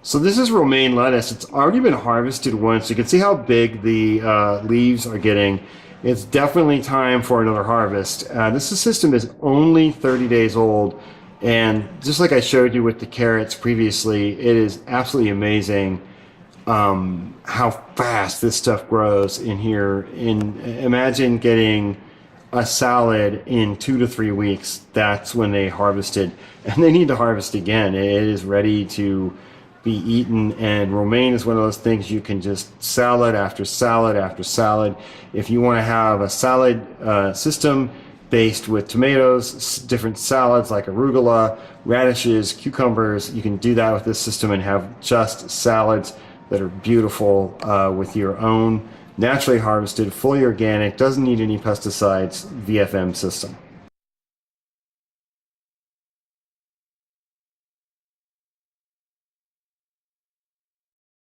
So this is romaine lettuce. It's already been harvested once. You can see how big the leaves are getting. It's definitely time for another harvest. This system is only 30 days old, and just like I showed you with the carrots previously, it is absolutely amazing how fast this stuff grows in here. Imagine getting a salad in 2 to 3 weeks. That's when they harvested, and they need to harvest again. It is ready to be eaten, and romaine is one of those things you can just salad after salad after salad. If you want to have a salad system based with tomatoes, different salads like arugula, radishes, cucumbers, you can do that with this system and have just salads that are beautiful with your own naturally harvested, fully organic, doesn't need any pesticides VFM system.